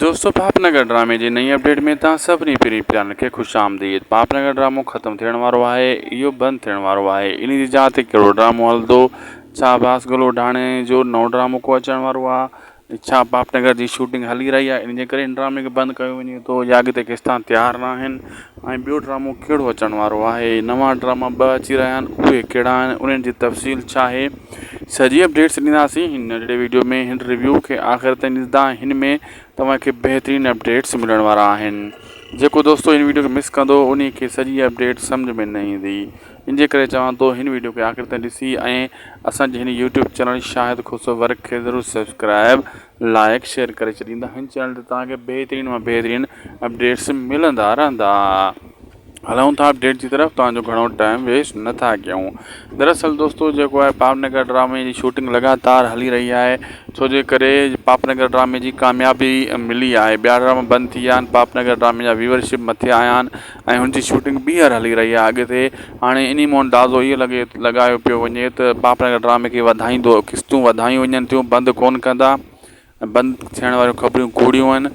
दोस्तों पापनगर ड्रामे जी नई अपडेट में तव्हां सभिनी पहिरीं प्यार खे ख़ुशि आमदीद। पापनगर ड्रामो ख़त्म थियण वारो आहे, इहो बंदि थियण वारो आहे। इन जी जाइ ते कहिड़ो ड्रामो हलंदो, छा बास गुलोडाणे जो नओं ड्रामो को अचण वारो आहे, छा पापनगर जी शूटिंग हली रही आहे, इन जे करे इन ड्रामे खे बंदि कयो वञे थो या अॻिते किस्तां तयारु न आहिनि ऐं ॿियो ड्रामो कहिड़ो अचण वारो आहे, नवां ड्रामा 2 अची रहिया आहिनि, उहे कहिड़ा आहिनि, उन्हनि जी तफ़सील छा आहे, सॼी अपडेट्स ॾींदासीं हिन नंढड़े वीडियो में। हिन रिव्यू खे आख़िर ताईं ॾिसंदा, हिन में तव्हांखे बहितरीन अपडेट्स मिलण वारा आहिनि। जेको दोस्तो हिन वीडियो खे मिस कंदो उन्ही खे सॼी अपडेट सम्झ में न ईंदी। इन जे करे चवां थो हिन वीडियो खे आख़िर ताईं ॾिसी ऐं असांजे हिन यूट्यूब चैनल शाहिद खुसो वर्क खे ज़रूरु सब्सक्राइब लाइक शेयर करे छॾींदा। हिन चैनल ते तव्हांखे बहितरीन मां बहितरीन अपडेट्स मिलंदा रहंदा। हलूं था अपडेट की तरफ, तव्हांजो घणो टाइम वेस्ट नथा कयूं। दरअसल दोस्तों जेको आहे पापनगर ड्रामे जी शूटिंग लगातार हली रही आहे, छो जे करे पापनगर ड्रामे जी कामयाबी मिली आहे। ॿिया ड्रामा बंदि थी विया आहिनि, पापनगर ड्रामे जा व्यूअरशिप मथे आया आहिनि ऐं हुनजी शूटिंग ॿीहर हली रही आहे अॻिते। हाणे इन मां अंदाज़ो इहो लॻायो पियो वञे त पापनगर ड्रामे खे वधाईंदो, किस्तूं वधायूं वञनि थियूं, बंदि कोन कंदा। बंदि थियण वारियूं ख़बरूं कूड़ियूं आहिनि,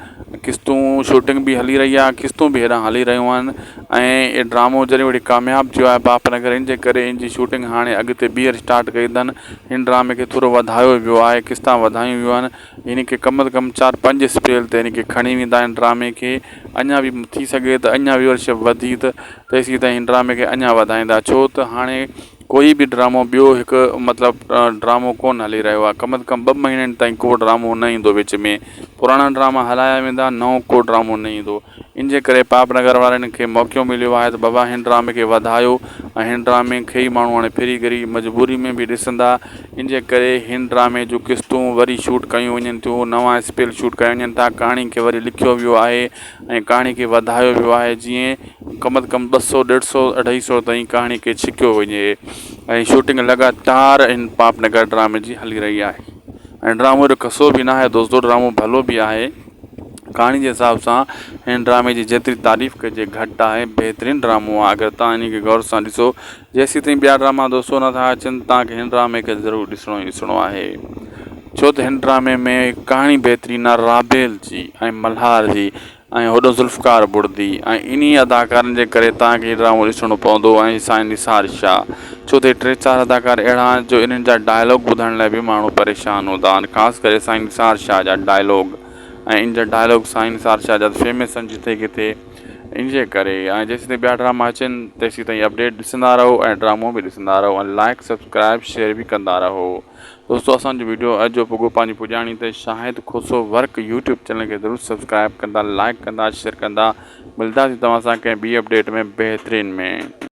किस्तूं शूटिंग बि हली रही आहे, किस्तूं बि हेॾां हली रहियूं आहिनि ऐं इहो ड्रामो जॾहिं वरी कामयाबु थियो आहे पापनगर, इन जे करे इन जी शूटिंग हाणे अॻिते ॿीहर स्टार्ट कई अथनि। हिन ड्रामे खे थोरो वधायो वियो आहे, किस्तां वधायूं वियूं आहिनि। इन खे कम से कम 4-5 अप्रैल ते इन खे खणी वेंदा आहिनि ड्रामे खे। अञा बि थी सघे त अञा व्यूअरशिप वधी त तेसीं ताईं हिन ड्रामे खे अञा वधाईंदा, छो त हाणे कोई बि ड्रामो ॿियो हिकु मतिलबु ड्रामो कोन हली रहियो आहे। कम से कम 2 महीननि ताईं को ड्रामो न ईंदो विच में, पुराणा ड्रामा हलाया वेंदा, नओं को ड्रामो न ईंदो। इन जे करे पापनगर वारनि खे मौक़ो मिलियो आहे त बाबा हिन ड्रामे खे वधायो ऐं हिन ड्रामे खे ई माण्हू हाणे फिरी गिरी मजबूरी में बि ॾिसंदा। इन जे करे हिन ड्रामे जूं किस्तूं वरी शूट कयूं वञनि थियूं, नवां स्पेल शूट कया वञनि था, कहाणी खे वरी लिखियो वियो आहे ऐं कहाणी खे वधायो वियो आहे, जीअं कम से कम 200-150-250 ताईं कहाणी खे छिकियो वञे ऐं शूटिंग लगातार हिन पापनगर ड्रामे जी हली रही आहे। ऐं ड्रामो एॾो कसो बि न आहे दोस्तो, ड्रामो भलो बि आहे। कहाणी जे हिसाब सां हिन ड्रामे जी जेतिरी तारीफ़ कजे घटि आहे, बहितरीनु ड्रामो आहे। अगरि तव्हां इन खे गौर सां ॾिसो, जेसीं ताईं ॿिया ड्रामा दोस्तो नथा अचनि, तव्हांखे हिन ड्रामे खे ज़रूरु ॾिसणो ई ॾिसणो आहे, छो त हिन ड्रामे में कहाणी बहितरीनु आहे राबेल जी ऐं मल्हार जी ऐं होॾो ज़ुल्फ़कार बुर्दी ऐं इन्ही अदाकारनि जे करे तव्हांखे हीउ ड्रामो ॾिसणो पवंदो ऐं साईं निसार शाह, छो त 3-4 अदाकार अहिड़ा आहिनि जो इन्हनि जा डायलॉग ॿुधण लाइ बि माण्हू परेशान हूंदा आहिनि, ख़ासि करे साईं निसार शाह जा डायलॉग ऐं इन जा डायलॉग साईं निसार शाह जा फेमस आहिनि जिथे किथे। इन जे करे ऐं जेसीं ताईं ॿिया ड्रामा अचनि तेसीं ताईं अपडेट ॾिसंदा रहो ऐं ड्रामो बि ॾिसंदा रहो ऐं लाइक सब्सक्राइब शेयर बि कंदा रहो। दोस्तों असांजो वीडियो अॼु जो पुॻो पंहिंजी पुॼाणी ते शाहिद खुसो वर्क यूट्यूब चैनल खे ज़रूरु सब्सक्राइब कंदा, लाइक कंदा, शेयर कंदा। मिलंदासीं तव्हां सां कंहिं ॿी अपडेट में बहितरीन में।